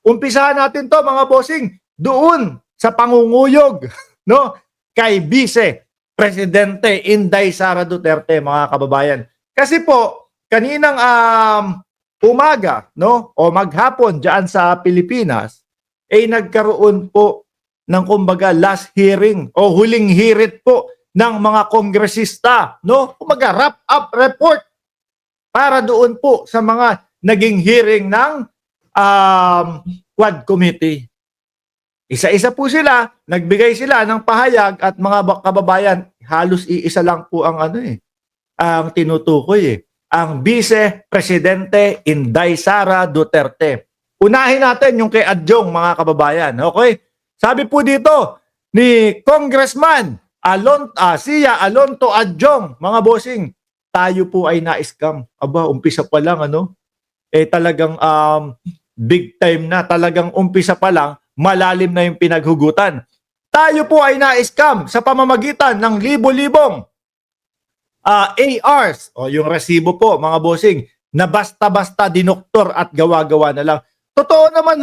umpisahan natin to mga bossing doon sa pangunguyog no kay Vice Presidente Inday Sara Duterte mga kababayan. Kasi po kaninang umaga no o maghapon diyan sa Pilipinas ay nagkaroon po ng kumbaga last hearing o huling hirit po ng mga kongresista no kumbaga wrap up report para doon po sa mga naging hearing ng Quad Committee. Isa-isa po sila, nagbigay sila ng pahayag at mga kababayan, halos iisa lang po ang ang tinutukoy ang Vice Presidente Inday Sara Duterte. Unahin natin yung kay Adjong mga kababayan, okay? Sabi po dito ni Congressman Sia Alonto Adjong, mga bossing, tayo po ay na-scam. Aba, umpisa pa lang talagang big time na, talagang umpisa pa lang, malalim na yung pinaghugutan. Tayo po ay na-scam sa pamamagitan ng libo-libong ARs o yung resibo po mga bossing na basta-basta dinoktor at gawa-gawa na lang. Totoo naman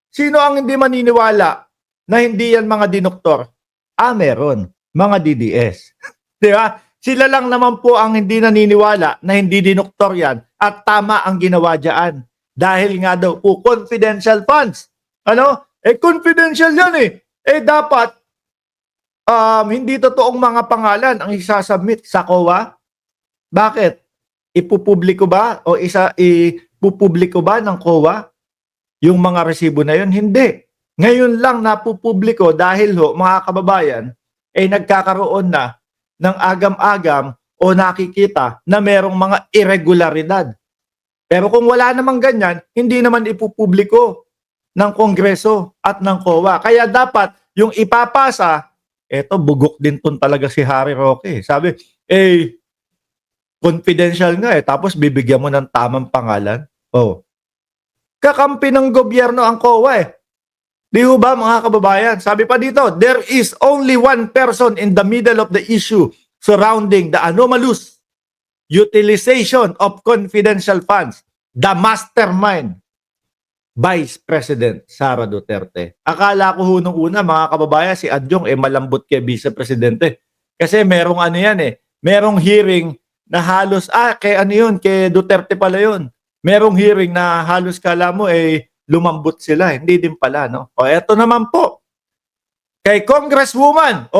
sino ang hindi maniniwala na hindi yan mga dinoktor? Meron, mga DDS. Di ba? Sila lang naman po ang hindi naniniwala na hindi dinoktor yan at tama ang ginawa dyan. Dahil nga daw po confidential funds. Confidential yan dapat hindi totoong mga pangalan ang isasubmit sa COA. Bakit? Ipupubliko ba o ipupubliko ba ng COA yung mga resibo na yun? Hindi. Ngayon lang napupubliko dahil mga kababayan nagkakaroon na ng agam-agam o nakikita na merong mga irregularidad. Pero kung wala namang ganyan, hindi naman ipupubliko ng Kongreso at ng COA. Kaya dapat yung ipapasa, bugok din ton talaga si Harry Roque. Sabi, confidential nga tapos bibigyan mo ng tamang pangalan. Kakampi ng gobyerno ang COA Di ho ba mga kababayan? Sabi pa dito, there is only one person in the middle of the issue surrounding the anomalous utilization of confidential funds, the mastermind, Vice President Sara Duterte. Akala ko nung una mga kababayan, si Adjong malambot kay Vice Presidente. Kasi merong merong hearing na halos, kay Duterte pala yun. Merong hearing na halos kala mo lumambot sila. Hindi din pala, no? Eto naman po. Kay Congresswoman,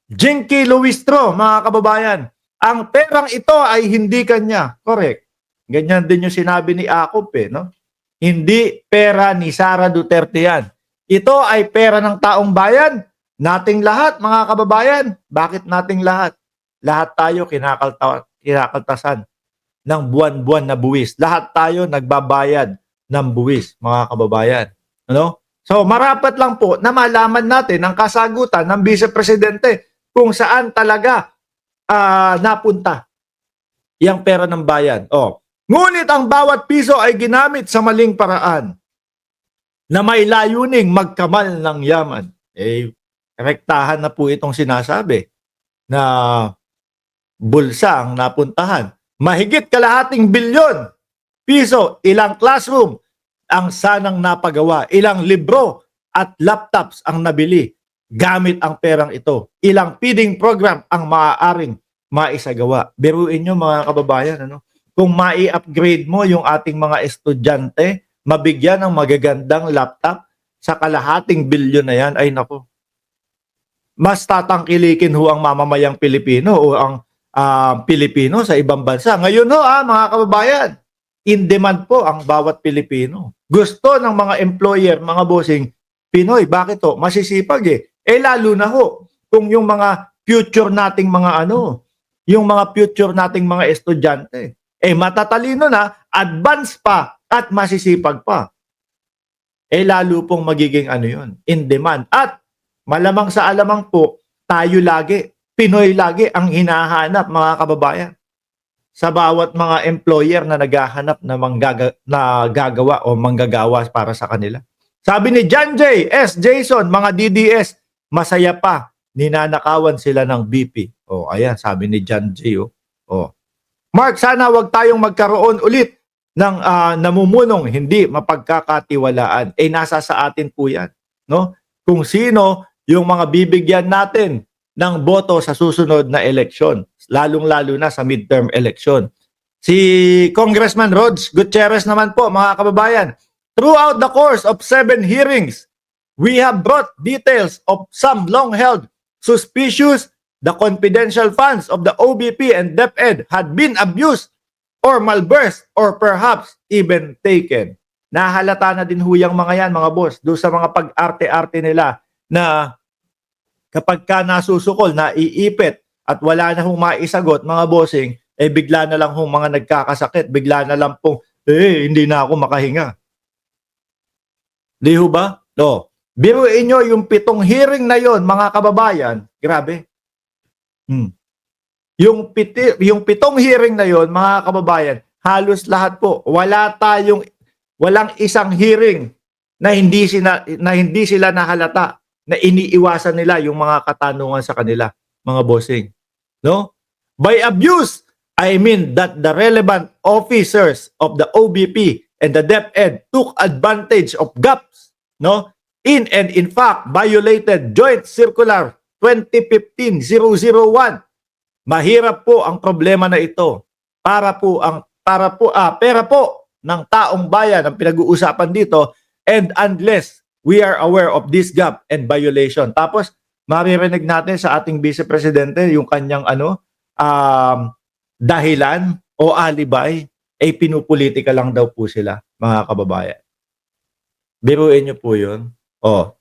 Jinky Luistro, mga kababayan, ang perang ito ay hindi kanya. Correct. Ganyan din yung sinabi ni Akop, no? Hindi pera ni Sara Duterte yan. Ito ay pera ng taong bayan. Nating lahat, mga kababayan. Bakit nating lahat? Lahat tayo kinakaltasan ng buwan-buwan na buwis. Lahat tayo nagbabayad ng buwis, mga kababayan. Ano? So, marapat lang po na malaman natin ang kasagutan ng Vice Presidente kung saan talaga napunta yung pera ng bayan. Ngunit ang bawat piso ay ginamit sa maling paraan na may layuning magkamal ng yaman. Rektahan na po itong sinasabi na bulsa ang napuntahan. Mahigit kalahating bilyon piso, ilang classroom ang sanang napagawa, ilang libro at laptops ang nabili gamit ang perang ito. Ilang feeding program ang maaaring maisagawa. Biruin nyo mga kababayan, kung mai-upgrade mo yung ating mga estudyante, mabigyan ng magagandang laptop sa kalahating bilyon na yan, ay nako. Mas tatangkilikin ang mamamayang Pilipino o ang Pilipino sa ibang bansa. Ngayon mga kababayan, in demand po ang bawat Pilipino. Gusto ng mga employer, mga bossing, Pinoy. Bakit masisipag lalo na kung yung mga future nating mga yung mga future nating mga estudyante, matatalino na, advance pa, at masisipag pa. Lalo pong magiging yun, in demand. At malamang sa alamang po, tayo lagi, Pinoy lagi ang hinahanap mga kababayan sa bawat mga employer na naghahanap na gagawa o manggagawa para sa kanila. Sabi ni John J. S. Jason, mga DDS, masaya pa, ninanakawan sila ng BP. Ayan, sabi ni John J. Mark, sana wag tayong magkaroon ulit ng namumunong hindi mapagkakatiwalaan. Nasa sa atin po yan. No? Kung sino yung mga bibigyan natin ng boto sa susunod na eleksyon, lalong-lalo na sa midterm election. Si Congressman Rods Gutierrez naman po, mga kababayan, throughout the course of 7 hearings, we have brought details of some long-held suspicious the confidential funds of the OBP and DepEd had been abused or malversed or perhaps even taken. Nahalata na din huyang mga yan, mga boss, doon sa mga pag-arte-arte nila na kapag ka nasusukol, naiipit at wala na hong maisagot, mga bossing, bigla na lang hong mga nagkakasakit, bigla na lang pong, hindi na ako makahinga. Di ho ba? No. Biruin nyo yung 7 hearing na yon, mga kababayan, grabe. Yung 7 hearing na yon, mga kababayan, halos lahat po, walang isang hearing na hindi sila nahalata, na iniiwasan nila yung mga katanungan sa kanila, mga bossing. No? By abuse, I mean that the relevant officers of the OBP and the DepEd took advantage of gaps, no? In fact violated Joint Circular 2015-001. Mahirap po ang problema na ito. Pera po ng taong bayan ang pinag-uusapan dito, and unless we are aware of this gap and violation. Tapos maririnig natin sa ating Vice Presidente yung kanyang dahilan o alibay, pinupolitika lang daw po sila, mga kababayan. Biruin nyo po yun.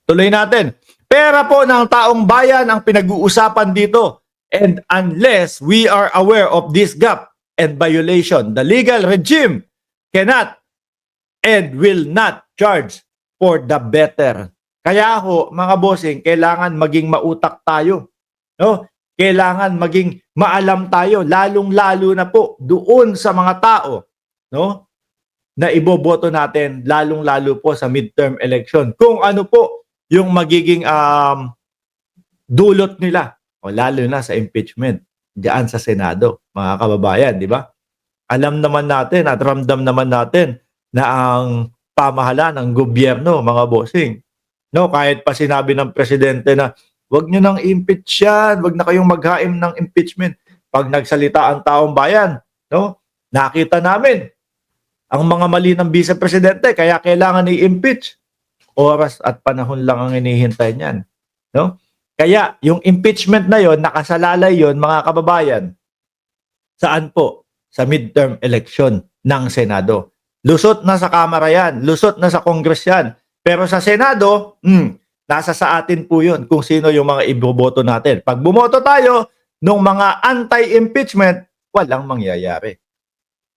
Tuloy natin. Pera po ng taong bayan ang pinag-uusapan dito. And unless we are aware of this gap and violation, the legal regime cannot and will not charge for the better. Kaya ho, mga bossing, kailangan maging mautak tayo. No? Kailangan maging maalam tayo, lalong-lalo na po doon sa mga tao, no, na iboboto natin, lalong-lalo po sa midterm election. Kung ano po yung magiging dulot nila, o lalo na sa impeachment diyan sa Senado, mga kababayan, di ba? Alam naman natin at ramdam naman natin na ang pamahalaan ng gobyerno, mga bossing, no, kahit pa sinabi ng presidente na wag nyo nang impeach yan, wag na kayong maghaim ng impeachment. Pag nagsalita ang taong bayan, no, nakita namin ang mga mali ng Vice Presidente, kaya kailangan i-impeach. Oras at panahon lang ang hinihintay niyan, no? Kaya yung impeachment na yon, nakasalalay yon, mga kababayan. Saan po? Sa midterm election ng Senado. Lusot na sa Kamara yan, lusot na sa Congress yan. Pero sa Senado, nasa sa atin po yun kung sino yung mga iboboto natin. Pag bumoto tayo nung mga anti-impeachment, walang mangyayari.